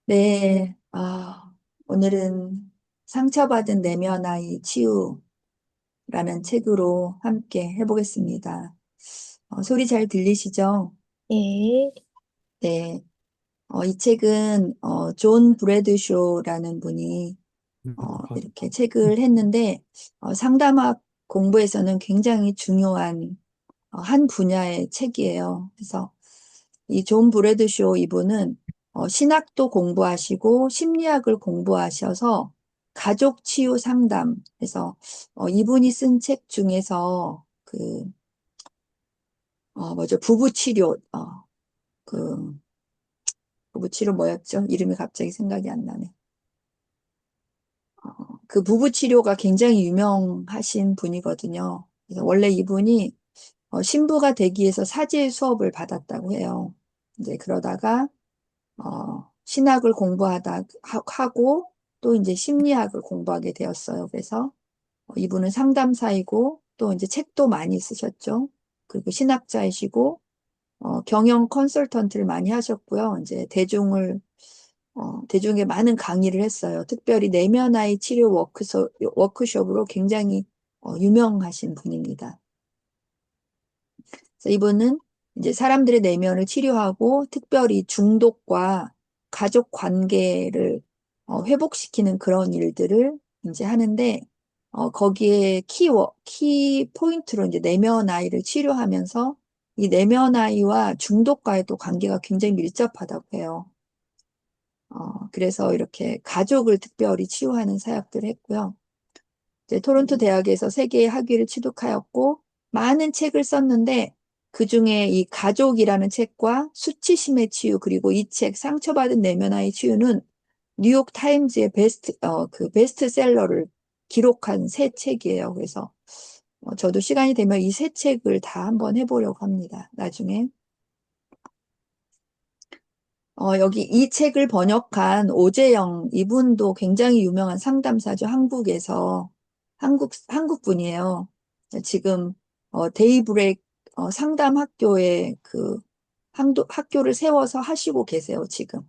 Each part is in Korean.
네, 오늘은 상처받은 내면 아이 치유라는 책으로 함께 해보겠습니다. 소리 잘 들리시죠? 예, 네, 이 책은 존 브래드쇼라는 분이 이렇게 책을 했는데 상담학 공부에서는 굉장히 중요한 한 분야의 책이에요. 그래서 이 존 브래드쇼 이분은 신학도 공부하시고 심리학을 공부하셔서 가족 치유 상담, 그래서 이분이 쓴 책 중에서 뭐죠? 부부 치료, 그 부부 치료 뭐였죠? 이름이 갑자기 생각이 안 나네. 그 부부 치료가 굉장히 유명하신 분이거든요. 그래서 원래 이분이 신부가 되기 위해서 사제의 수업을 받았다고 해요. 이제 그러다가 신학을 하고 또 이제 심리학을 공부하게 되었어요. 그래서 이분은 상담사이고 또 이제 책도 많이 쓰셨죠. 그리고 신학자이시고 경영 컨설턴트를 많이 하셨고요. 이제 대중에 많은 강의를 했어요. 특별히 내면아이 치료 워크숍으로 굉장히 유명하신 분입니다. 그래서 이분은 이제 사람들의 내면을 치료하고 특별히 중독과 가족 관계를 회복시키는 그런 일들을 이제 하는데 거기에 키 포인트로 이제 내면 아이를 치료하면서 이 내면 아이와 중독과의 또 관계가 굉장히 밀접하다고 해요. 그래서 이렇게 가족을 특별히 치유하는 사역들을 했고요. 이제 토론토 대학에서 세계의 학위를 취득하였고 많은 책을 썼는데 그중에 이 가족이라는 책과 수치심의 치유 그리고 이 책 상처받은 내면화의 치유는 뉴욕 타임즈의 그 베스트셀러를 기록한 새 책이에요. 그래서 저도 시간이 되면 이 새 책을 다 한번 해보려고 합니다. 나중에. 여기 이 책을 번역한 오재영, 이분도 굉장히 유명한 상담사죠. 한국 분이에요. 지금, 데이브레이크 상담 학교에 학교를 세워서 하시고 계세요, 지금.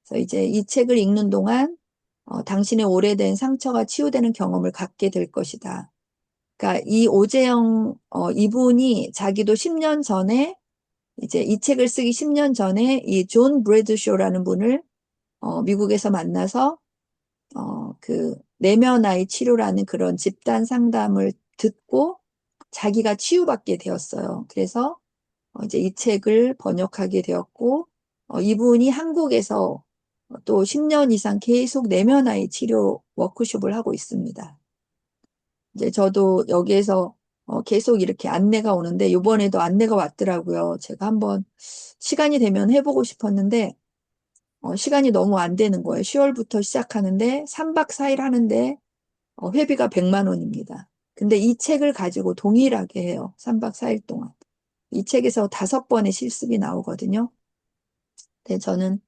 그래서 이제 이 책을 읽는 동안, 당신의 오래된 상처가 치유되는 경험을 갖게 될 것이다. 그러니까 이 오재영, 이분이 자기도 10년 전에 이제 이 책을 쓰기 10년 전에 이 존 브래드쇼라는 분을 미국에서 만나서 그 내면아이 치료라는 그런 집단 상담을 듣고 자기가 치유받게 되었어요. 그래서 이제 이 책을 번역하게 되었고 이분이 한국에서 또 10년 이상 계속 내면아이 치료 워크숍을 하고 있습니다. 이제 저도 여기에서 계속 이렇게 안내가 오는데 이번에도 안내가 왔더라고요. 제가 한번 시간이 되면 해보고 싶었는데 시간이 너무 안 되는 거예요. 10월부터 시작하는데 3박 4일 하는데 회비가 100만 원입니다. 근데 이 책을 가지고 동일하게 해요. 3박 4일 동안. 이 책에서 5번의 실습이 나오거든요. 근데 저는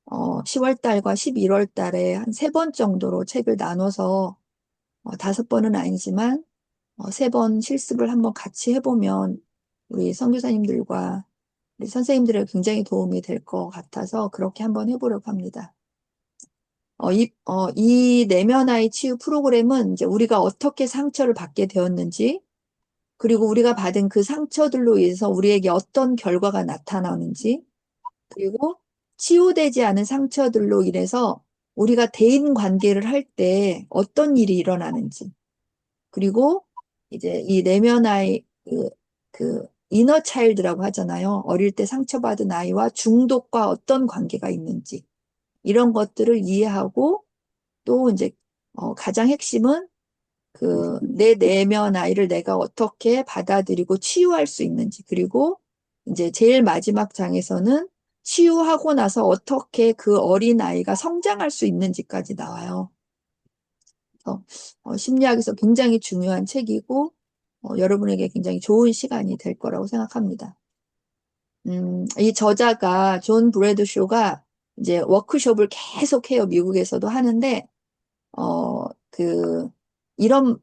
10월 달과 11월 달에 한 3번 정도로 책을 나눠서 5번은 아니지만 3번 실습을 한번 같이 해보면 우리 선교사님들과 우리 선생님들의 굉장히 도움이 될 것 같아서 그렇게 한번 해보려고 합니다. 이 내면아이 치유 프로그램은 이제 우리가 어떻게 상처를 받게 되었는지, 그리고 우리가 받은 그 상처들로 인해서 우리에게 어떤 결과가 나타나는지, 그리고 치유되지 않은 상처들로 인해서 우리가 대인 관계를 할 때 어떤 일이 일어나는지, 그리고 이제 이 내면아이, 그 이너 차일드라고 하잖아요. 어릴 때 상처받은 아이와 중독과 어떤 관계가 있는지, 이런 것들을 이해하고 또 이제 가장 핵심은 그 내 내면 아이를 내가 어떻게 받아들이고 치유할 수 있는지 그리고 이제 제일 마지막 장에서는 치유하고 나서 어떻게 그 어린 아이가 성장할 수 있는지까지 나와요. 그래서 심리학에서 굉장히 중요한 책이고 여러분에게 굉장히 좋은 시간이 될 거라고 생각합니다. 이 저자가 존 브래드쇼가 이제 워크숍을 계속 해요. 미국에서도 하는데 이런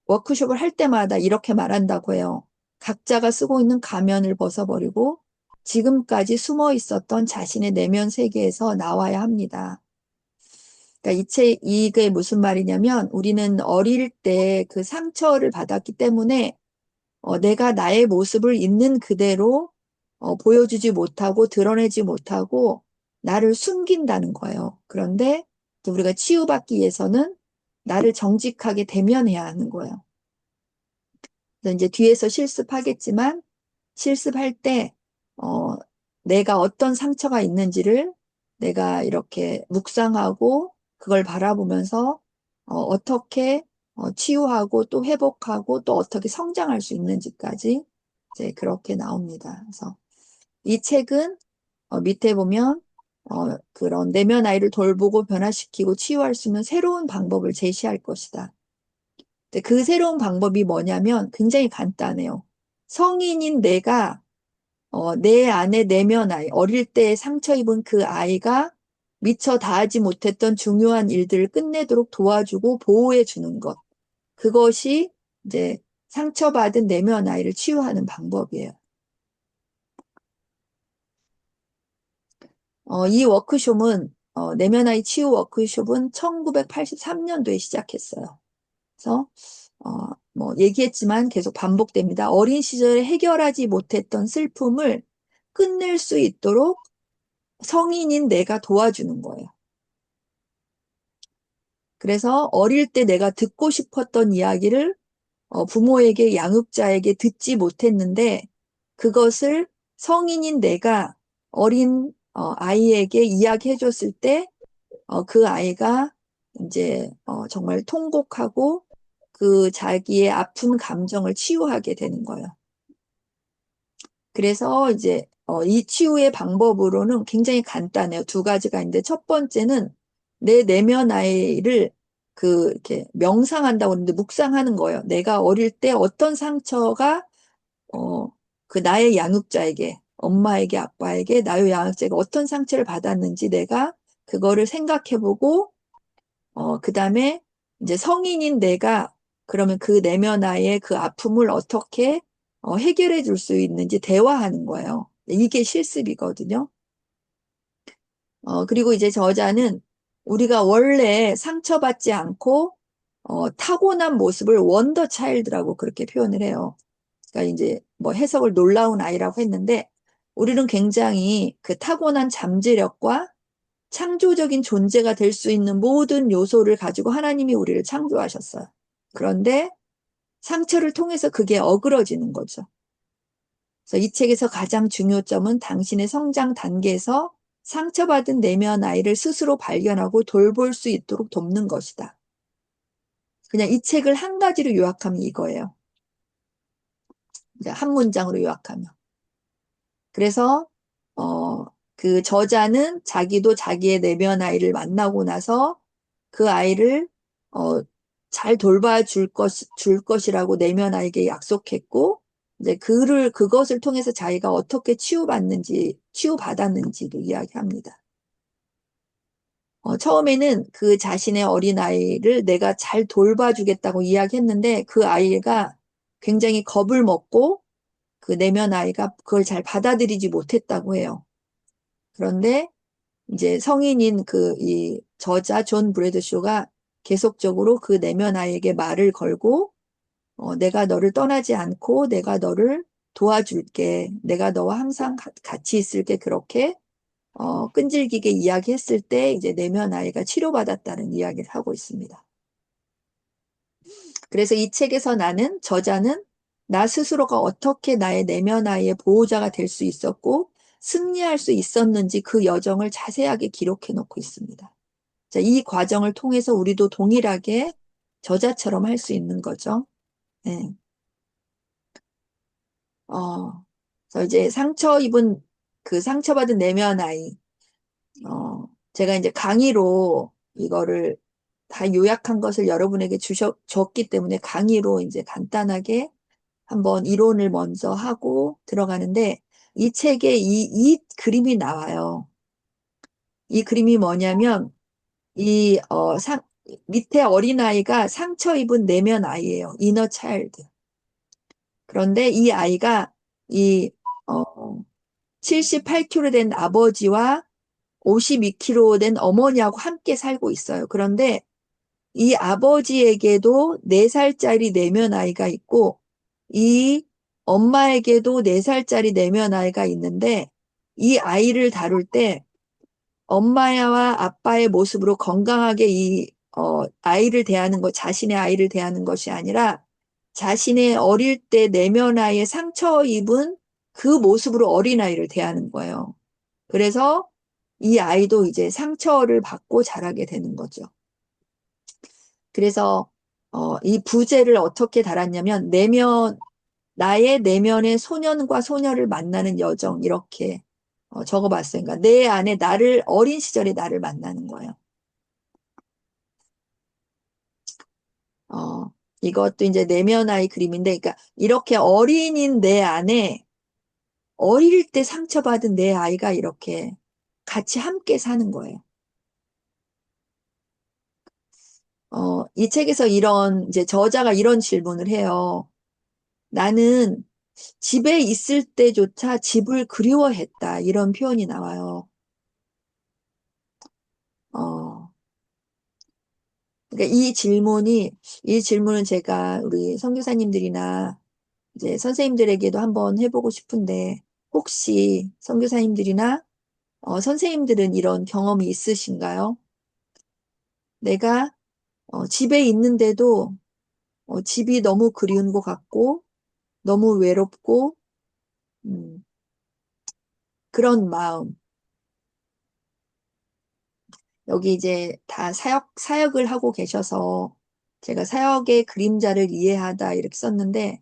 워크숍을 할 때마다 이렇게 말한다고 해요. 각자가 쓰고 있는 가면을 벗어버리고 지금까지 숨어 있었던 자신의 내면 세계에서 나와야 합니다. 그러니까 이게 무슨 말이냐면 우리는 어릴 때 그 상처를 받았기 때문에 내가 나의 모습을 있는 그대로 보여주지 못하고 드러내지 못하고 나를 숨긴다는 거예요. 그런데 우리가 치유받기 위해서는 나를 정직하게 대면해야 하는 거예요. 그래서 이제 뒤에서 실습하겠지만 실습할 때 어, 내가 어떤 상처가 있는지를 내가 이렇게 묵상하고 그걸 바라보면서 어떻게 치유하고 또 회복하고 또 어떻게 성장할 수 있는지까지 이제 그렇게 나옵니다. 그래서 이 책은 밑에 보면 그런 내면 아이를 돌보고 변화시키고 치유할 수 있는 새로운 방법을 제시할 것이다. 근데 그 새로운 방법이 뭐냐면 굉장히 간단해요. 성인인 내가 내 안에 내면 아이, 어릴 때 상처 입은 그 아이가 미처 다하지 못했던 중요한 일들을 끝내도록 도와주고 보호해 주는 것. 그것이 이제 상처받은 내면 아이를 치유하는 방법이에요. 이 워크숍은, 내면 아이 치유 워크숍은 1983년도에 시작했어요. 그래서, 뭐, 얘기했지만 계속 반복됩니다. 어린 시절에 해결하지 못했던 슬픔을 끝낼 수 있도록 성인인 내가 도와주는 거예요. 그래서 어릴 때 내가 듣고 싶었던 이야기를 부모에게, 양육자에게 듣지 못했는데 그것을 성인인 내가 어린 아이에게 이야기해 줬을 때 그 아이가 이제 정말 통곡하고 그 자기의 아픈 감정을 치유하게 되는 거예요. 그래서 이제 이 치유의 방법으로는 굉장히 간단해요. 두 가지가 있는데 첫 번째는 내 내면 아이를 이렇게 명상한다고 하는데 묵상하는 거예요. 내가 어릴 때 어떤 상처가 어, 그 나의 양육자에게, 엄마에게, 아빠에게, 나의 양육자에게 어떤 상처를 받았는지 내가 그거를 생각해보고 그 다음에 이제 성인인 내가 그러면 그 내면 아이의 그 아픔을 어떻게 해결해 줄 수 있는지 대화하는 거예요. 이게 실습이거든요. 그리고 이제 저자는 우리가 원래 상처받지 않고 타고난 모습을 원더 차일드라고 그렇게 표현을 해요. 그러니까 이제 뭐 해석을 놀라운 아이라고 했는데 우리는 굉장히 그 타고난 잠재력과 창조적인 존재가 될 수 있는 모든 요소를 가지고 하나님이 우리를 창조하셨어요. 그런데 상처를 통해서 그게 어그러지는 거죠. 그래서 이 책에서 가장 중요점은 당신의 성장 단계에서 상처받은 내면 아이를 스스로 발견하고 돌볼 수 있도록 돕는 것이다. 그냥 이 책을 한 가지로 요약하면 이거예요. 이제 한 문장으로 요약하면. 그래서 그 저자는 자기도 자기의 내면 아이를 만나고 나서 그 아이를 어, 잘 돌봐줄 줄 것이라고 내면 아이에게 약속했고 이제 그것을 통해서 자기가 어떻게 치유받았는지를 이야기합니다. 처음에는 그 자신의 어린 아이를 내가 잘 돌봐주겠다고 이야기했는데 그 아이가 굉장히 겁을 먹고 그 내면 아이가 그걸 잘 받아들이지 못했다고 해요. 그런데 이제 성인인 이 저자 존 브래드쇼가 계속적으로 그 내면 아이에게 말을 걸고 내가 너를 떠나지 않고 내가 너를 도와줄게. 내가 너와 항상 같이 있을게. 그렇게 끈질기게 이야기했을 때 이제 내면 아이가 치료받았다는 이야기를 하고 있습니다. 그래서 이 책에서 저자는 나 스스로가 어떻게 나의 내면 아이의 보호자가 될 수 있었고 승리할 수 있었는지 그 여정을 자세하게 기록해 놓고 있습니다. 자, 이 과정을 통해서 우리도 동일하게 저자처럼 할 수 있는 거죠. 네. 그래서 이제 상처받은 내면 아이, 제가 이제 강의로 이거를 다 요약한 것을 여러분에게 줬기 때문에 강의로 이제 간단하게 한번 이론을 먼저 하고 들어가는데 이 책에 이 그림이 나와요. 이 그림이 뭐냐면 이 밑에 어린아이가 상처 입은 내면 아이예요. 이너 차일드. 그런데 이 아이가 이 어, 78kg 된 아버지와 52kg 된 어머니하고 함께 살고 있어요. 그런데 이 아버지에게도 4살짜리 내면 아이가 있고, 이 엄마에게도 4살짜리 내면 아이가 있는데, 이 아이를 다룰 때 엄마와 아빠의 모습으로 건강하게 아이를 대하는 것, 자신의 아이를 대하는 것이 아니라 자신의 어릴 때 내면 아이의 상처 입은 그 모습으로 어린아이를 대하는 거예요. 그래서 이 아이도 이제 상처를 받고 자라게 되는 거죠. 그래서 이 부제를 어떻게 달았냐면 나의 내면의 소년과 소녀를 만나는 여정 이렇게 적어봤어요. 그러니까 내 안에 어린 시절의 나를 만나는 거예요. 어, 이것도 이제 내면 아이 그림인데, 그러니까 이렇게 어린인 내 안에 어릴 때 상처받은 내 아이가 이렇게 같이 함께 사는 거예요. 이 책에서 이제 저자가 이런 질문을 해요. 나는 집에 있을 때조차 집을 그리워했다. 이런 표현이 나와요. 어, 그러니까 이 질문은 제가 우리 선교사님들이나 이제 선생님들에게도 한번 해보고 싶은데, 혹시 선교사님들이나 선생님들은 이런 경험이 있으신가요? 내가 집에 있는데도 집이 너무 그리운 것 같고, 너무 외롭고, 음, 그런 마음. 여기 이제 다 사역을 하고 계셔서 제가 사역의 그림자를 이해하다 이렇게 썼는데,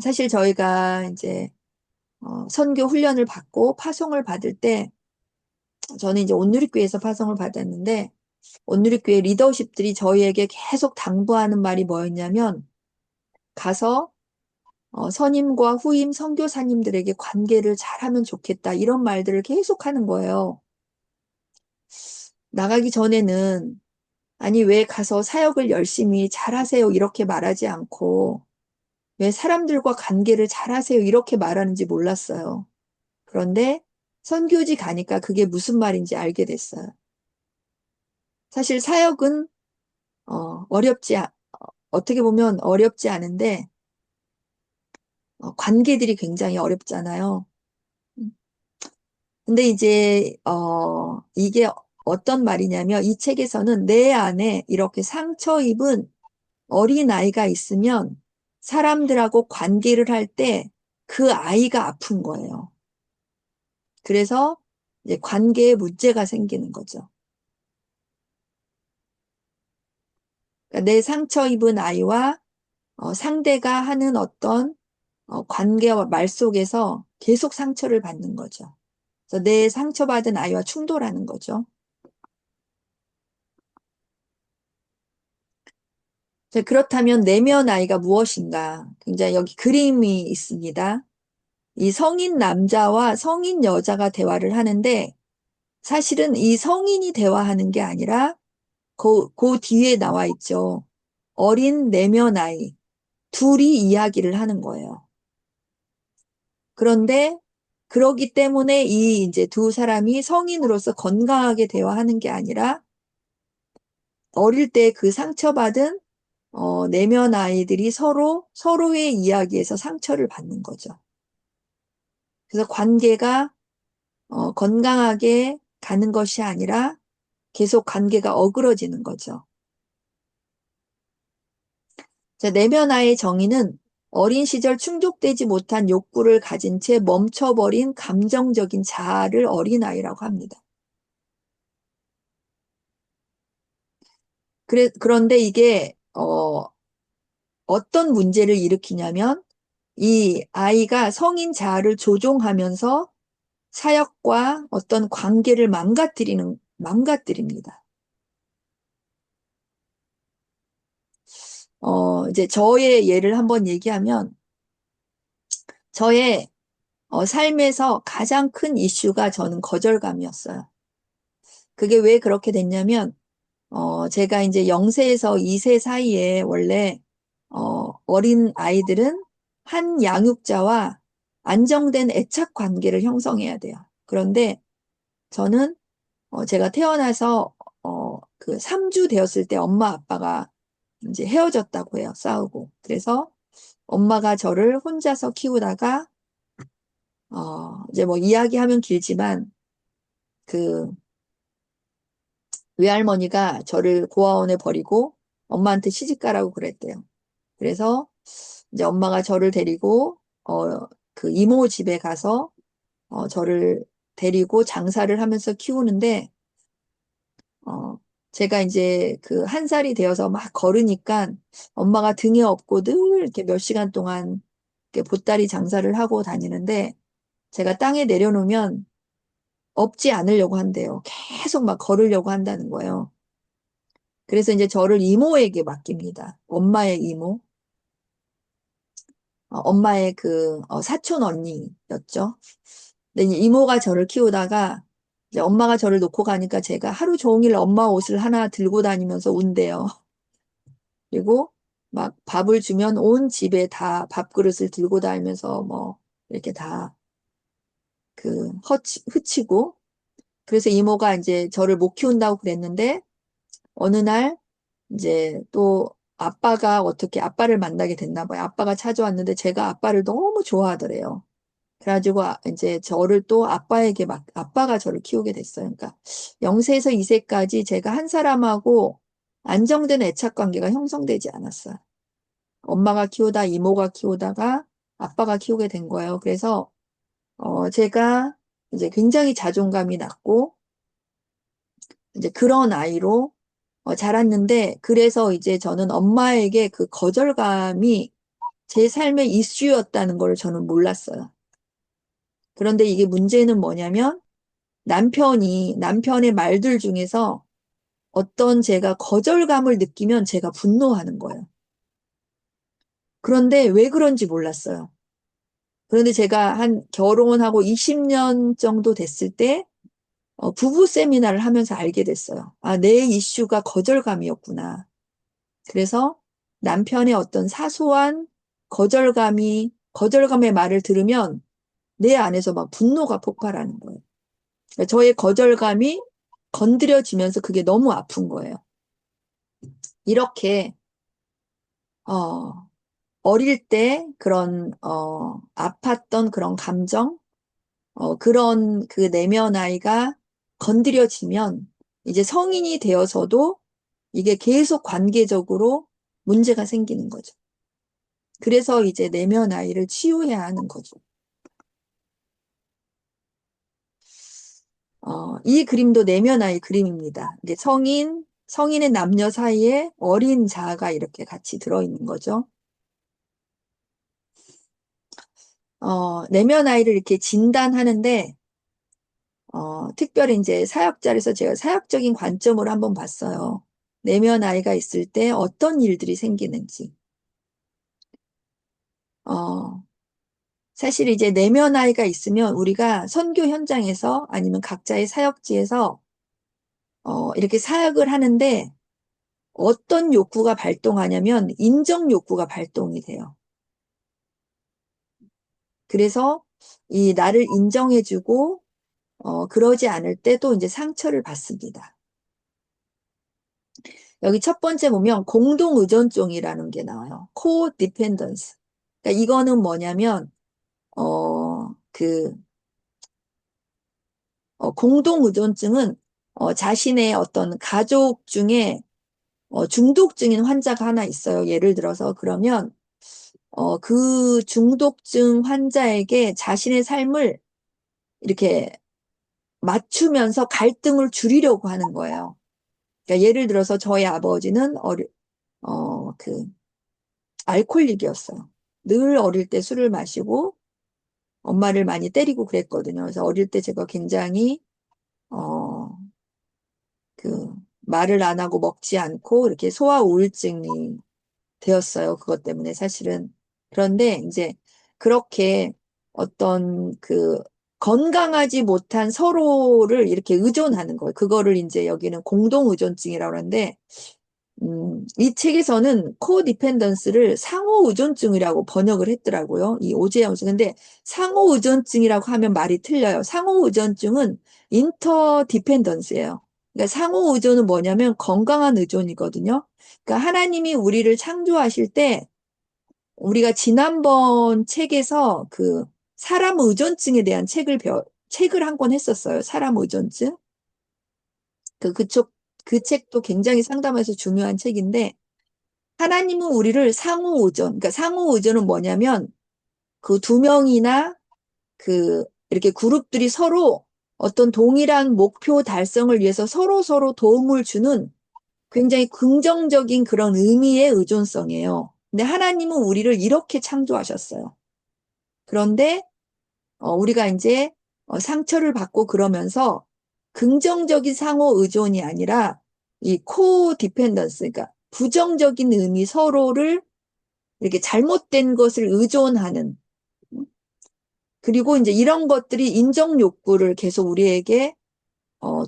사실 저희가 이제 선교 훈련을 받고 파송을 받을 때, 저는 이제 온누리교회에서 파송을 받았는데, 온누리교회 리더십들이 저희에게 계속 당부하는 말이 뭐였냐면, 가서 선임과 후임 선교사님들에게 관계를 잘하면 좋겠다 이런 말들을 계속 하는 거예요. 나가기 전에는 아니 왜 가서 사역을 열심히 잘하세요 이렇게 말하지 않고 왜 사람들과 관계를 잘하세요 이렇게 말하는지 몰랐어요. 그런데 선교지 가니까 그게 무슨 말인지 알게 됐어요. 사실 사역은 어, 어렵지 아- 어떻게 보면 어렵지 않은데 관계들이 굉장히 어렵잖아요. 근데 이제 이게 어떤 말이냐면 이 책에서는 내 안에 이렇게 상처 입은 어린아이가 있으면 사람들하고 관계를 할 때 그 아이가 아픈 거예요. 그래서 이제 관계에 문제가 생기는 거죠. 그러니까 내 상처 입은 아이와 상대가 하는 어떤 관계와 말 속에서 계속 상처를 받는 거죠. 그래서 내 상처받은 아이와 충돌하는 거죠. 자, 그렇다면 내면 아이가 무엇인가? 굉장히 여기 그림이 있습니다. 이 성인 남자와 성인 여자가 대화를 하는데 사실은 이 성인이 대화하는 게 아니라 그 뒤에 나와 있죠. 어린 내면 아이. 둘이 이야기를 하는 거예요. 그런데 그러기 때문에 이 이제 두 사람이 성인으로서 건강하게 대화하는 게 아니라 어릴 때 그 상처받은 내면 아이들이 서로의 이야기에서 상처를 받는 거죠. 그래서 관계가 건강하게 가는 것이 아니라 계속 관계가 어그러지는 거죠. 자, 내면 아이의 정의는 어린 시절 충족되지 못한 욕구를 가진 채 멈춰버린 감정적인 자아를 어린아이라고 합니다. 그런데 이게 어떤 문제를 일으키냐면 이 아이가 성인 자아를 조종하면서 사역과 어떤 관계를 망가뜨립니다. 이제 저의 예를 한번 얘기하면 저의 삶에서 가장 큰 이슈가 저는 거절감이었어요. 그게 왜 그렇게 됐냐면 제가 이제 0세에서 2세 사이에 원래 어린 아이들은 한 양육자와 안정된 애착 관계를 형성해야 돼요. 그런데 저는 제가 태어나서 그 3주 되었을 때 엄마 아빠가 이제 헤어졌다고 해요. 싸우고. 그래서 엄마가 저를 혼자서 키우다가 이제 뭐 이야기하면 길지만 그 외할머니가 저를 고아원에 버리고 엄마한테 시집 가라고 그랬대요. 그래서 이제 엄마가 저를 데리고 그 이모 집에 가서 저를 데리고 장사를 하면서 키우는데 어, 제가 이제 그 1살이 되어서 막 걸으니까 엄마가 등에 업고 늘 이렇게 몇 시간 동안 이렇게 보따리 장사를 하고 다니는데 제가 땅에 내려놓으면 업지 않으려고 한대요. 계속 막 걸으려고 한다는 거예요. 그래서 이제 저를 이모에게 맡깁니다. 엄마의 이모. 엄마의 그 사촌 언니였죠. 근데 이제 이모가 저를 키우다가 이제 엄마가 저를 놓고 가니까 제가 하루 종일 엄마 옷을 하나 들고 다니면서 운대요. 그리고 막 밥을 주면 온 집에 다 밥그릇을 들고 다니면서 뭐 이렇게 다 그 흐치고 그래서 이모가 이제 저를 못 키운다고 그랬는데 어느 날 이제 또 아빠가 어떻게 아빠를 만나게 됐나 봐요. 아빠가 찾아왔는데 제가 아빠를 너무 좋아하더래요. 그래가지고 이제 저를 또 아빠에게 막 아빠가 저를 키우게 됐어요. 그러니까 0세에서 2세까지 제가 한 사람하고 안정된 애착 관계가 형성되지 않았어요. 엄마가 키우다 이모가 키우다가 아빠가 키우게 된 거예요. 그래서 제가 이제 굉장히 자존감이 낮고 이제 그런 아이로 자랐는데 그래서 이제 저는 엄마에게 그 거절감이 제 삶의 이슈였다는 걸 저는 몰랐어요. 그런데 이게 문제는 뭐냐면 남편의 말들 중에서 어떤 제가 거절감을 느끼면 제가 분노하는 거예요. 그런데 왜 그런지 몰랐어요. 그런데 제가 한 결혼하고 20년 정도 됐을 때 부부 세미나를 하면서 알게 됐어요. 아, 내 이슈가 거절감이었구나. 그래서 남편의 어떤 사소한 거절감의 말을 들으면 내 안에서 막 분노가 폭발하는 거예요. 그러니까 저의 거절감이 건드려지면서 그게 너무 아픈 거예요. 이렇게, 어, 어릴 때 그런, 아팠던 그런 감정, 그런 그 내면 아이가 건드려지면 이제 성인이 되어서도 이게 계속 관계적으로 문제가 생기는 거죠. 그래서 이제 내면 아이를 치유해야 하는 거죠. 이 그림도 내면 아이 그림입니다. 이제 성인의 남녀 사이에 어린 자아가 이렇게 같이 들어있는 거죠. 내면 아이를 이렇게 진단하는데, 특별히 이제 사역자에서 제가 사역적인 관점으로 한번 봤어요. 내면 아이가 있을 때 어떤 일들이 생기는지. 어, 사실 이제 내면 아이가 있으면 우리가 선교 현장에서 아니면 각자의 사역지에서 이렇게 사역을 하는데 어떤 욕구가 발동하냐면 인정 욕구가 발동이 돼요. 그래서 이 나를 인정해주고 그러지 않을 때 또 이제 상처를 받습니다. 여기 첫 번째 보면 공동 의존증이라는 게 나와요. co-dependence. 그러니까 이거는 뭐냐면 그 공동 의존증은 자신의 어떤 가족 중에 중독증인 환자가 하나 있어요. 예를 들어서 그러면 그 중독증 환자에게 자신의 삶을 이렇게 맞추면서 갈등을 줄이려고 하는 거예요. 그러니까 예를 들어서 저희 아버지는 그 알코올릭이었어요. 늘 어릴 때 술을 마시고 엄마를 많이 때리고 그랬거든요. 그래서 어릴 때 제가 굉장히 어, 그 말을 안 하고 먹지 않고 이렇게 소아 우울증이 되었어요. 그것 때문에 사실은. 그런데 이제 그렇게 어떤 그 건강하지 못한 서로를 이렇게 의존하는 거예요. 그거를 이제 여기는 공동 의존증이라고 하는데 이 책에서는 코디펜던스를 상호의존증이라고 번역을 했더라고요. 이 오재영 씨. 근데 상호의존증이라고 하면 말이 틀려요. 상호의존증은 인터디펜던스예요. 그러니까 상호의존은 뭐냐면 건강한 의존이거든요. 그러니까 하나님이 우리를 창조하실 때 우리가 지난번 책에서 그 사람 의존증에 대한 책을 한 권 했었어요. 사람 의존증. 그 책도 굉장히 상담해서 중요한 책인데, 하나님은 우리를 상호 의존, 그러니까 상호 의존은 뭐냐면, 그 두 명이나 이렇게 그룹들이 서로 어떤 동일한 목표 달성을 위해서 서로 도움을 주는 굉장히 긍정적인 그런 의미의 의존성이에요. 근데 하나님은 우리를 이렇게 창조하셨어요. 그런데 우리가 이제 상처를 받고 그러면서 긍정적인 상호 의존이 아니라 이 코디펜던스, 그러니까 부정적인 의미 서로를 이렇게 잘못된 것을 의존하는, 그리고 이제 이런 것들이 인정 욕구를 계속 우리에게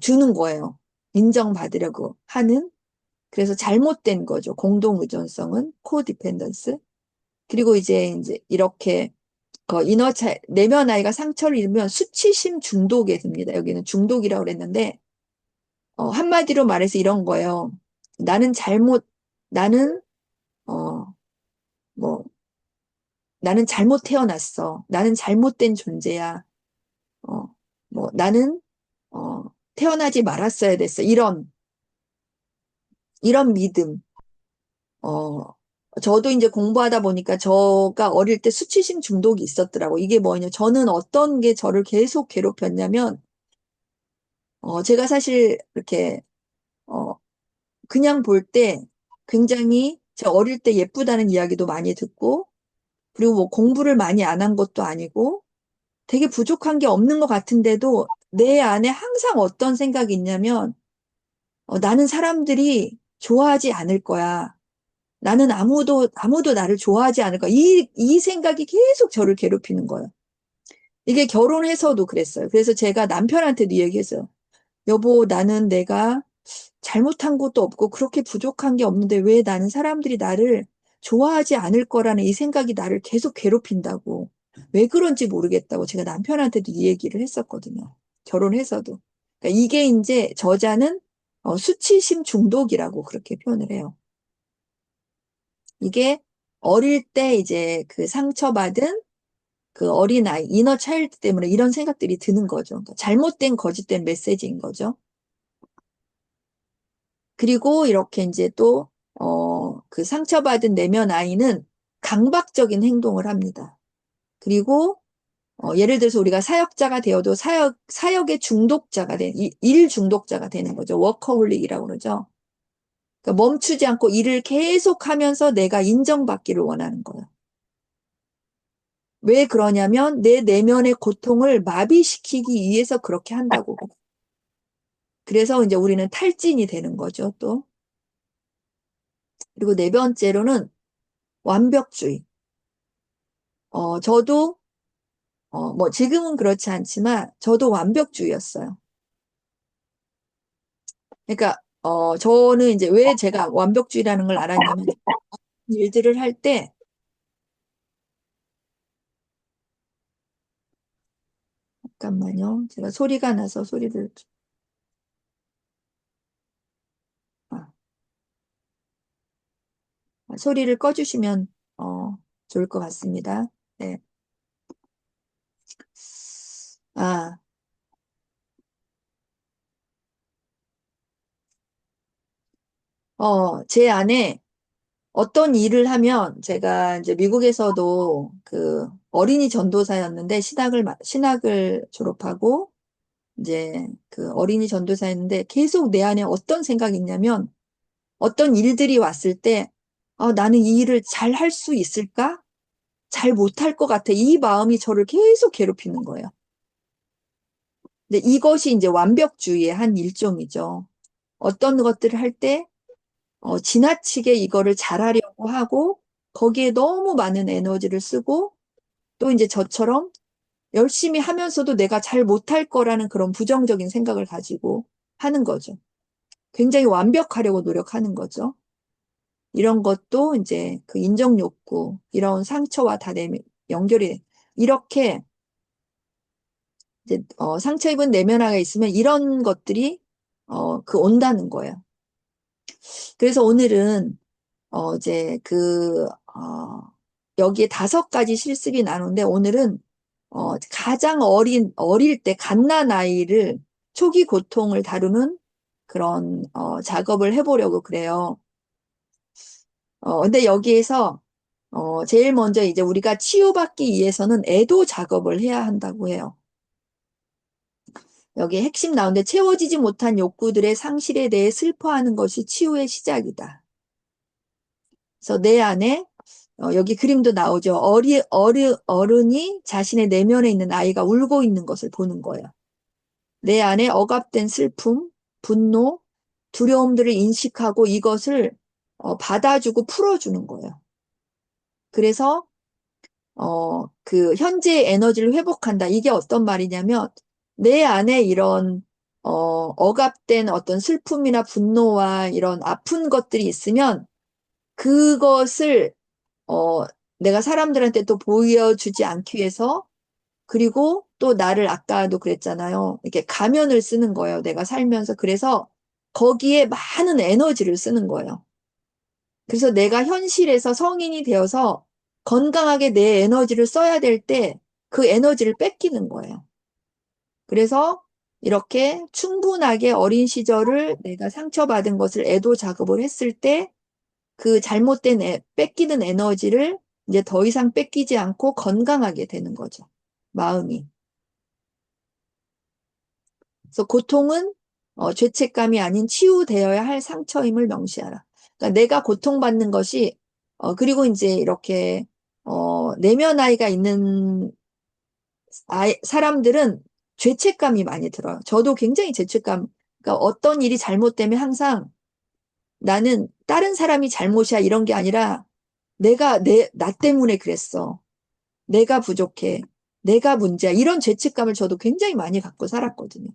주는 거예요. 인정받으려고 하는. 그래서 잘못된 거죠. 공동 의존성은 코디펜던스. 그리고 이제 이렇게 내면 아이가 상처를 입으면 수치심 중독에 듭니다. 여기는 중독이라고 그랬는데, 한마디로 말해서 이런 거예요. 나는 잘못, 나는, 어, 뭐, 나는 잘못 태어났어. 나는 잘못된 존재야. 어, 나는, 어, 태어나지 말았어야 됐어. 이런 믿음. 어, 저도 이제 공부하다 보니까 저가 어릴 때 수치심 중독이 있었더라고. 이게 뭐냐. 저는 어떤 게 저를 계속 괴롭혔냐면, 제가 사실 이렇게, 어, 그냥 볼 때 굉장히 제가 어릴 때 예쁘다는 이야기도 많이 듣고, 그리고 뭐 공부를 많이 안 한 것도 아니고, 되게 부족한 게 없는 것 같은데도 내 안에 항상 어떤 생각이 있냐면, 나는 사람들이 좋아하지 않을 거야. 나는 아무도 나를 좋아하지 않을 거야. 이 생각이 계속 저를 괴롭히는 거예요. 이게 결혼해서도 그랬어요. 그래서 제가 남편한테도 얘기했어요. 여보, 나는 내가 잘못한 것도 없고 그렇게 부족한 게 없는데 왜 나는 사람들이 나를 좋아하지 않을 거라는 이 생각이 나를 계속 괴롭힌다고. 왜 그런지 모르겠다고 제가 남편한테도 이 얘기를 했었거든요. 결혼해서도. 그러니까 이게 이제 저자는 수치심 중독이라고 그렇게 표현을 해요. 이게 어릴 때 이제 그 상처받은 그 어린아이, 이너 차일드 때문에 이런 생각들이 드는 거죠. 그러니까 잘못된 거짓된 메시지인 거죠. 그리고 이렇게 이제 또, 그 상처받은 내면 아이는 강박적인 행동을 합니다. 그리고, 예를 들어서 우리가 사역자가 되어도 사역의 중독자가 일 중독자가 되는 거죠. 워커홀릭이라고 그러죠. 그러니까 멈추지 않고 일을 계속 하면서 내가 인정받기를 원하는 거예요. 왜 그러냐면 내 내면의 고통을 마비시키기 위해서 그렇게 한다고. 그래서 이제 우리는 탈진이 되는 거죠, 또. 그리고 네 번째로는 완벽주의. 저도, 뭐 지금은 그렇지 않지만 저도 완벽주의였어요. 그러니까, 저는 이제 왜 제가 완벽주의라는 걸 알았냐면 일들을 할 때, 잠깐만요. 제가 소리가 나서 아, 소리를 꺼주시면, 좋을 것 같습니다. 네. 아, 제 안에 어떤 일을 하면 제가 이제 미국에서도 그 어린이 전도사였는데 신학을 졸업하고 이제 그 어린이 전도사였는데 계속 내 안에 어떤 생각이 있냐면 어떤 일들이 왔을 때 나는 이 일을 잘 할 수 있을까? 잘 못할 것 같아. 이 마음이 저를 계속 괴롭히는 거예요. 근데 이것이 이제 완벽주의의 한 일종이죠. 어떤 것들을 할 때 지나치게 이거를 잘하려고 하고 거기에 너무 많은 에너지를 쓰고 또 이제 저처럼 열심히 하면서도 내가 잘 못할 거라는 그런 부정적인 생각을 가지고 하는 거죠. 굉장히 완벽하려고 노력하는 거죠. 이런 것도 이제 그 인정 욕구, 이런 상처와 다 연결이 돼. 이렇게 이제 상처 입은 내면화가 있으면 이런 것들이 온다는 거예요. 그래서 오늘은 이제 여기에 5가지 실습이 나누는데 오늘은 가장 어릴 때 갓난 아이를 초기 고통을 다루는 그런 작업을 해보려고 그래요. 근데 여기에서 제일 먼저 이제 우리가 치유받기 위해서는 애도 작업을 해야 한다고 해요. 여기 핵심 나오는데 채워지지 못한 욕구들의 상실에 대해 슬퍼하는 것이 치유의 시작이다. 그래서 내 안에 여기 그림도 나오죠. 어른이 자신의 내면에 있는 아이가 울고 있는 것을 보는 거예요. 내 안에 억압된 슬픔, 분노, 두려움들을 인식하고 이것을 받아주고 풀어주는 거예요. 그래서 그 현재의 에너지를 회복한다. 이게 어떤 말이냐면 내 안에 이런 억압된 어떤 슬픔이나 분노와 이런 아픈 것들이 있으면 그것을 내가 사람들한테 또 보여주지 않기 위해서 그리고 또 나를 아까도 그랬잖아요. 이렇게 가면을 쓰는 거예요. 내가 살면서. 그래서 거기에 많은 에너지를 쓰는 거예요. 그래서 내가 현실에서 성인이 되어서 건강하게 내 에너지를 써야 될 때 그 에너지를 뺏기는 거예요. 그래서 이렇게 충분하게 어린 시절을 내가 상처받은 것을 애도 작업을 했을 때 그 잘못된 뺏기는 에너지를 이제 더 이상 뺏기지 않고 건강하게 되는 거죠. 마음이. 그래서 고통은 죄책감이 아닌 치유되어야 할 상처임을 명시하라. 그러니까 내가 고통받는 것이 그리고 이제 이렇게 내면 아이가 있는 사람들은 죄책감이 많이 들어요. 저도 굉장히 죄책감. 그러니까 어떤 일이 잘못되면 항상 나는 다른 사람이 잘못이야 이런 게 아니라 나 때문에 그랬어. 내가 부족해. 내가 문제야. 이런 죄책감을 저도 굉장히 많이 갖고 살았거든요.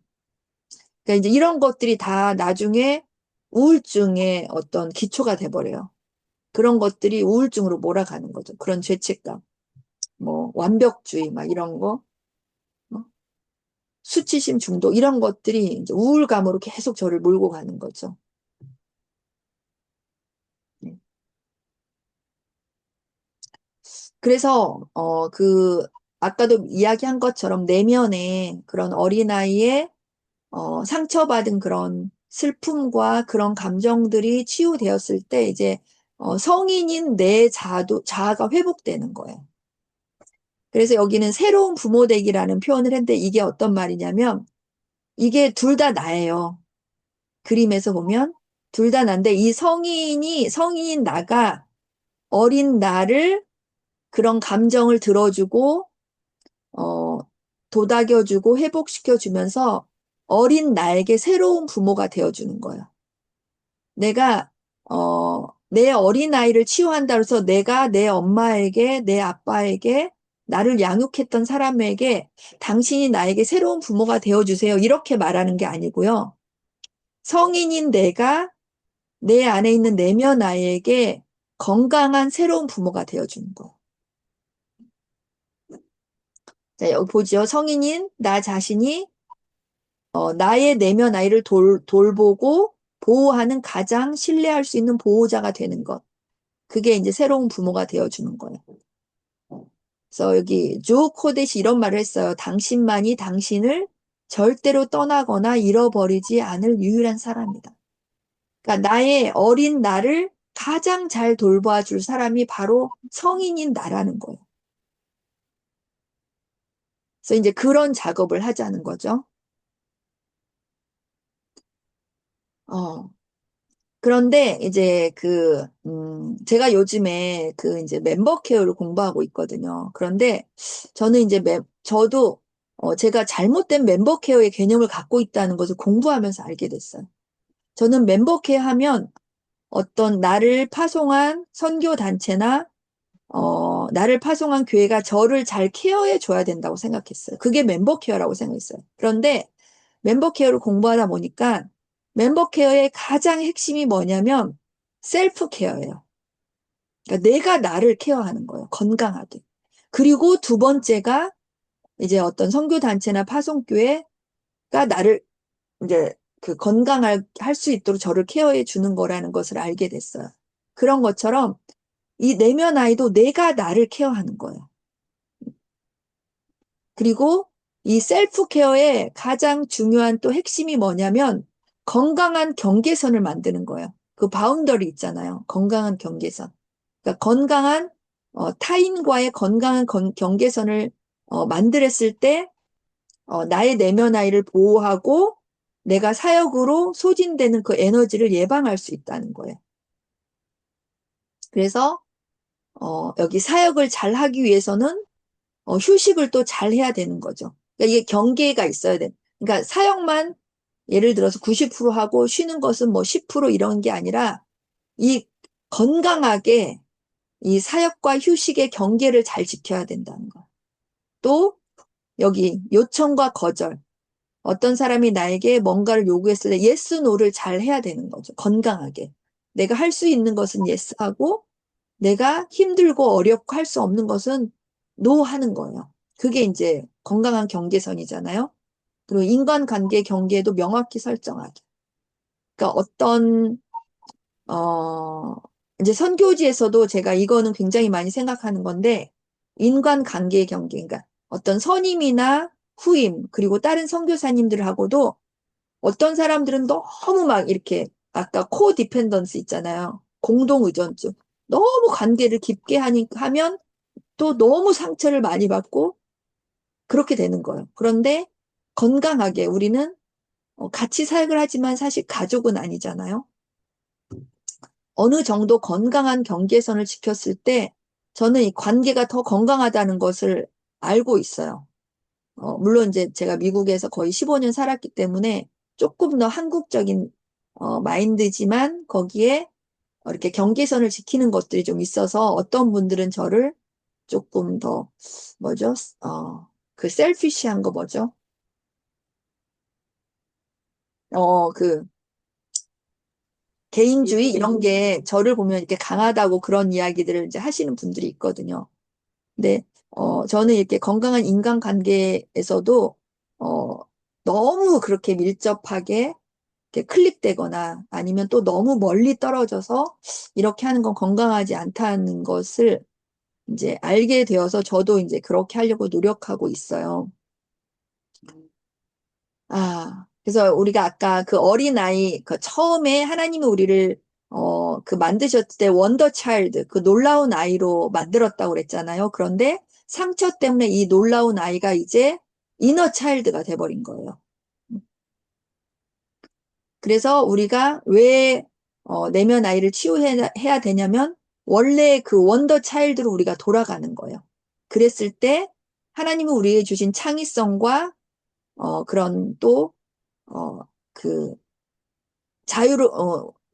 그러니까 이제 이런 것들이 다 나중에 우울증의 어떤 기초가 돼버려요. 그런 것들이 우울증으로 몰아가는 거죠. 그런 죄책감, 뭐 완벽주의 막 이런 거, 어? 수치심 중독 이런 것들이 이제 우울감으로 계속 저를 몰고 가는 거죠. 네. 그래서 아까도 이야기한 것처럼 내면에 그런 어린아이의 상처받은 그런 슬픔과 그런 감정들이 치유되었을 때 이제 성인인 내 자아가 회복되는 거예요. 그래서 여기는 새로운 부모되기라는 표현을 했는데 이게 어떤 말이냐면 이게 둘 다 나예요. 그림에서 보면 둘 다 난데 이 성인인 나가 어린 나를 그런 감정을 들어주고 어, 도닥여주고 회복시켜주면서 어린 나에게 새로운 부모가 되어주는 거예요. 내가 내 어린아이를 치유한다 해서 내가 내 엄마에게 내 아빠에게 나를 양육했던 사람에게 당신이 나에게 새로운 부모가 되어주세요. 이렇게 말하는 게 아니고요. 성인인 내가 내 안에 있는 내면 아이에게 건강한 새로운 부모가 되어주는 거예요. 자, 여기 보죠. 성인인 나 자신이 나의 내면 아이를 돌보고 보호하는 가장 신뢰할 수 있는 보호자가 되는 것. 그게 이제 새로운 부모가 되어주는 거예요. 그래서 여기 조 코댓이 이런 말을 했어요. 당신만이 당신을 절대로 떠나거나 잃어버리지 않을 유일한 사람이다. 그러니까 나의 어린 나를 가장 잘 돌봐줄 사람이 바로 성인인 나라는 거예요. 그래서 이제 그런 작업을 하자는 거죠. 어, 그런데 이제 제가 요즘에 이제 멤버 케어를 공부하고 있거든요. 그런데 저는 이제 저도 제가 잘못된 멤버 케어의 개념을 갖고 있다는 것을 공부하면서 알게 됐어요. 저는 멤버 케어 하면 어떤 나를 파송한 선교 단체나 나를 파송한 교회가 저를 잘 케어해 줘야 된다고 생각했어요. 그게 멤버 케어라고 생각했어요. 그런데 멤버 케어를 공부하다 보니까 멤버 케어의 가장 핵심이 뭐냐면 셀프 케어예요. 그러니까 내가 나를 케어하는 거예요. 건강하게. 그리고 두 번째가 이제 어떤 선교단체나 파송교회가 나를 이제 그 건강할 수 있도록 저를 케어해 주는 거라는 것을 알게 됐어요. 그런 것처럼 이 내면 아이도 내가 나를 케어하는 거예요. 그리고 이 셀프 케어의 가장 중요한 또 핵심이 뭐냐면 건강한 경계선을 만드는 거예요. 그 바운더리 있잖아요. 건강한 경계선. 그러니까 건강한 타인과의 건강한 경계선을 만들었을 때 나의 내면 아이를 보호하고 내가 사역으로 소진되는 그 에너지를 예방할 수 있다는 거예요. 그래서 여기 사역을 잘 하기 위해서는 휴식을 또 잘 해야 되는 거죠. 그러니까 이게 경계가 있어야 돼. 그러니까 사역만 예를 들어서 90% 하고 쉬는 것은 뭐 10% 이런 게 아니라 이 건강하게 이 사역과 휴식의 경계를 잘 지켜야 된다는 거. 또 여기 요청과 거절. 어떤 사람이 나에게 뭔가를 요구했을 때 yes, no를 잘 해야 되는 거죠. 건강하게. 내가 할 수 있는 것은 yes 하고 내가 힘들고 어렵고 할 수 없는 것은 no 하는 거예요. 그게 이제 건강한 경계선이잖아요. 그리고 인간관계 경계도 명확히 설정하게. 그러니까 어, 이제 선교지에서도 제가 이거는 굉장히 많이 생각하는 건데, 인간관계의 경계, 그러니까 어떤 선임이나 후임, 그리고 다른 선교사님들하고도 어떤 사람들은 너무 막 이렇게, 아까 코디펜던스 있잖아요. 공동의존증. 너무 관계를 깊게 하면 또 너무 상처를 많이 받고 그렇게 되는 거예요. 그런데 건강하게 우리는 같이 사역을 하지만 사실 가족은 아니잖아요. 어느 정도 건강한 경계선을 지켰을 때 저는 이 관계가 더 건강하다는 것을 알고 있어요. 물론 이제 제가 미국에서 거의 15년 살았기 때문에 조금 더 한국적인 마인드지만 거기에 이렇게 경계선을 지키는 것들이 좀 있어서 어떤 분들은 저를 조금 더 뭐죠? 그 셀피시한 거 뭐죠? 그 개인주의 이런 게 저를 보면 이렇게 강하다고 그런 이야기들을 이제 하시는 분들이 있거든요. 근데 저는 이렇게 건강한 인간관계에서도 어, 너무 그렇게 밀접하게 이렇게 클릭되거나 아니면 또 너무 멀리 떨어져서 이렇게 하는 건 건강하지 않다는 것을 이제 알게 되어서 저도 이제 그렇게 하려고 노력하고 있어요. 그래서 우리가 아까 그 어린아이, 그 처음에 하나님이 우리를, 그 만드셨을 때 원더 차일드, 그 놀라운 아이로 만들었다고 그랬잖아요. 그런데 상처 때문에 이 놀라운 아이가 이제 이너 차일드가 돼버린 거예요. 그래서 우리가 왜, 내면 아이를 치유해야 되냐면, 원래 그 원더 차일드로 우리가 돌아가는 거예요. 그랬을 때 하나님이 우리에게 주신 창의성과, 그런 또, 어, 그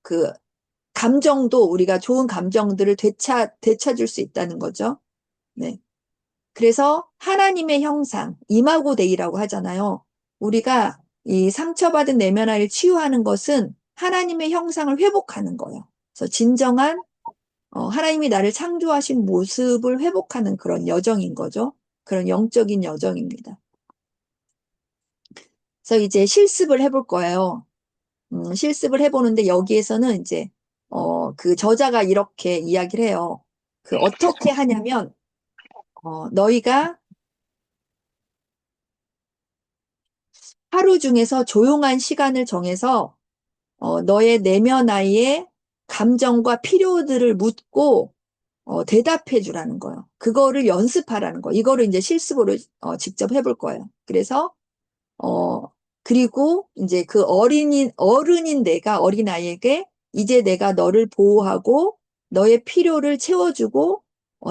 그 감정도 우리가 좋은 감정들을 되찾을 수 있다는 거죠. 네. 그래서 하나님의 형상, 이마고 데이라고 하잖아요. 우리가 이 상처받은 내면화를 치유하는 것은 하나님의 형상을 회복하는 거예요. 그래서 진정한 하나님이 나를 창조하신 모습을 회복하는 그런 여정인 거죠. 그런 영적인 여정입니다. 그래서 이제 실습을 해볼 거예요. 실습을 해보는데 여기에서는 이제 그 저자가 이렇게 이야기를 해요. 그 어떻게 하냐면 너희가 하루 중에서 조용한 시간을 정해서 너의 내면 아이의 감정과 필요들을 묻고 대답해 주라는 거예요. 그거를 연습하라는 거예요. 이거를 이제 실습으로 직접 해볼 거예요. 그래서 어, 그리고 이제 그 어른인 내가 어린아이에게 이제 내가 너를 보호하고 너의 필요를 채워주고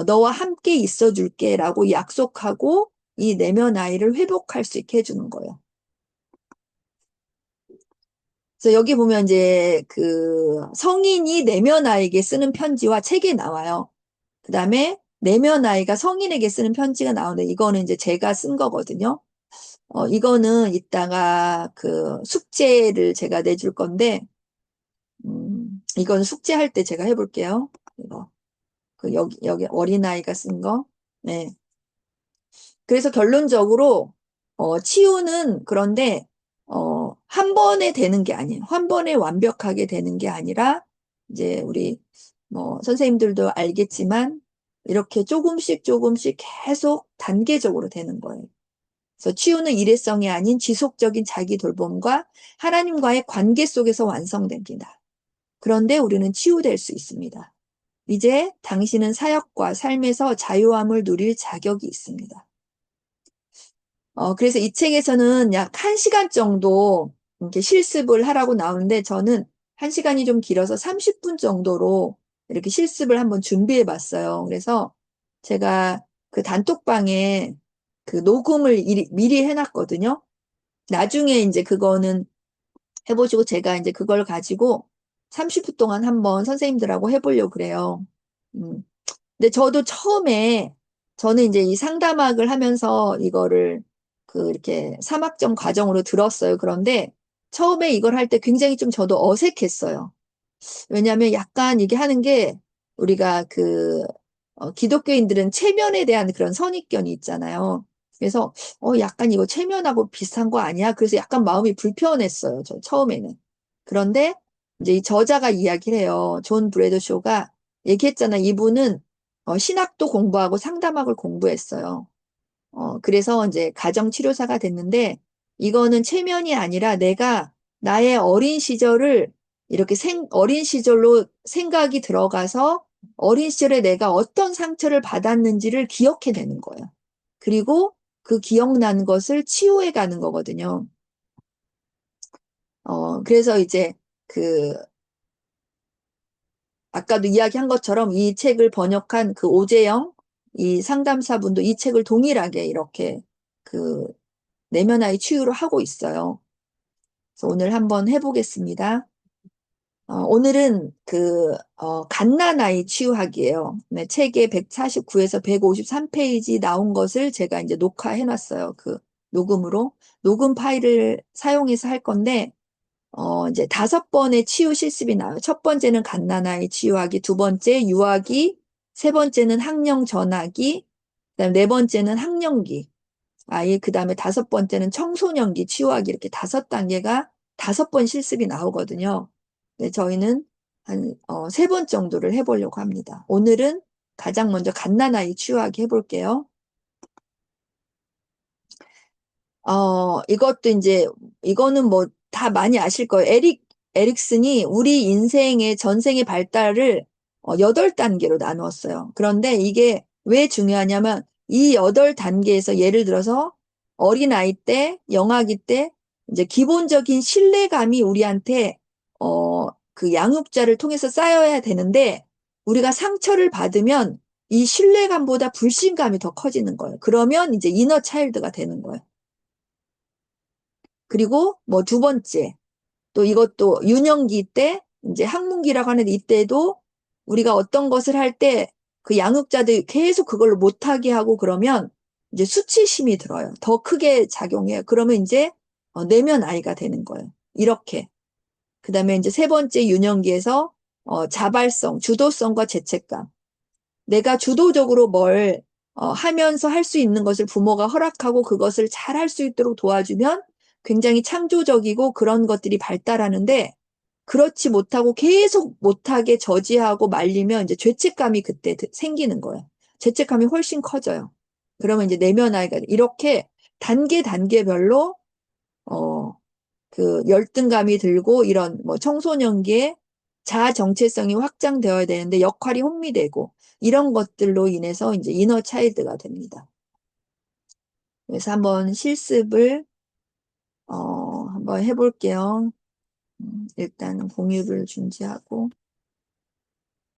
너와 함께 있어줄게 라고 약속하고 이 내면 아이를 회복할 수 있게 해주는 거예요. 그래서 여기 보면 이제 그 성인이 내면 아이에게 쓰는 편지와 책에 나와요. 그 다음에 내면 아이가 성인에게 쓰는 편지가 나오는데 이거는 이제 제가 쓴 거거든요. 이거는 이따가 그 숙제를 제가 내줄 건데, 이건 숙제할 때 제가 해볼게요. 이거. 여기 어린아이가 쓴 거. 네. 그래서 결론적으로, 치유는 그런데, 한 번에 되는 게 아니에요. 한 번에 완벽하게 되는 게 아니라, 이제 우리, 선생님들도 알겠지만, 이렇게 조금씩 조금씩 계속 단계적으로 되는 거예요. 그래서 치유는 일회성이 아닌 지속적인 자기 돌봄과 하나님과의 관계 속에서 완성됩니다. 그런데 우리는 치유될 수 있습니다. 이제 당신은 사역과 삶에서 자유함을 누릴 자격이 있습니다. 그래서 이 책에서는 약 1시간 정도 이렇게 실습을 하라고 나오는데 저는 1시간이 좀 길어서 30분 정도로 이렇게 실습을 한번 준비해 봤어요. 그래서 제가 그 단톡방에 그 녹음을 미리 해놨거든요. 나중에 이제 그거는 해보시고 제가 이제 그걸 가지고 30분 동안 한번 선생님들하고 해보려고 그래요. 음. 근데 저도 처음에 저는 이제 이 상담학을 하면서 이거를 그 이렇게 3학점 과정으로 들었어요. 그런데 처음에 이걸 할 때 굉장히 좀 저도 어색했어요. 왜냐하면 약간 이게 하는 게 우리가 기독교인들은 체면에 대한 그런 선입견이 있잖아요. 그래서 약간 이거 체면하고 비슷한 거 아니야? 그래서 약간 마음이 불편했어요. 저 처음에는. 그런데 이제 이 저자가 이야기를 해요. 존 브래드쇼가 얘기했잖아. 이분은 신학도 공부하고 상담학을 공부했어요. 그래서 이제 가정치료사가 됐는데 이거는 체면이 아니라 내가 나의 어린 시절을 이렇게 어린 시절로 생각이 들어가서 어린 시절에 내가 어떤 상처를 받았는지를 기억해내는 거예요. 그리고 그 기억난 것을 치유해 가는 거거든요. 그래서 이제 그 아까도 이야기한 것처럼 이 책을 번역한 그 오재영 이 상담사분도 이 책을 동일하게 이렇게 그 내면화의 치유를 하고 있어요. 그래서 오늘 한번 해보겠습니다. 오늘은 갓난아이 치유학이에요. 네, 책에 149에서 153페이지 나온 것을 제가 이제 녹화해놨어요. 그 녹음으로. 녹음 파일을 사용해서 할 건데, 이제 5번의 치유 실습이 나와요. 첫 번째는 갓난아이 치유하기, 두 번째 유아기, 세 번째는 학령 전하기, 그다음 네 번째는 학령기, 그 다음에 5번째는 청소년기 치유하기 이렇게 5단계가 5번 실습이 나오거든요. 네, 저희는 한 3번 정도를 해보려고 합니다. 오늘은 가장 먼저 갓난아이 치유하기 해볼게요. 이것도 이제, 이거는 뭐 다 많이 아실 거예요. 에릭슨이 우리 인생의 전생의 발달을 8단계로 나누었어요. 그런데 이게 왜 중요하냐면 이 8단계에서 예를 들어서 어린아이 때, 영아기 때 이제 기본적인 신뢰감이 우리한테 그 양육자를 통해서 쌓여야 되는데 우리가 상처를 받으면 이 신뢰감보다 불신감이 더 커지는 거예요. 그러면 이제 이너 차일드가 되는 거예요. 그리고 뭐 두 번째, 또 이것도 유년기 때, 이제 학문기라고 하는데 이때도 우리가 어떤 것을 할 때 그 양육자들이 계속 그걸 못하게 하고 그러면 이제 수치심이 들어요. 더 크게 작용해요. 그러면 이제 내면 아이가 되는 거예요. 이렇게. 그 다음에 이제 세 번째 유년기에서 자발성, 주도성과 죄책감. 내가 주도적으로 뭘 하면서 할 수 있는 것을 부모가 허락하고 그것을 잘 할 수 있도록 도와주면 굉장히 창조적이고 그런 것들이 발달하는데 그렇지 못하고 계속 못하게 저지하고 말리면 이제 죄책감이 그때 생기는 거예요. 죄책감이 훨씬 커져요. 그러면 이제 내면 아이가 이렇게 단계별로 어, 열등감이 들고 이런 뭐 청소년기에 자아 정체성이 확장되어야 되는데 역할이 혼미되고 이런 것들로 인해서 이제 이너 차일드가 됩니다. 그래서 한번 실습을 한번 해볼게요. 일단 공유를 중지하고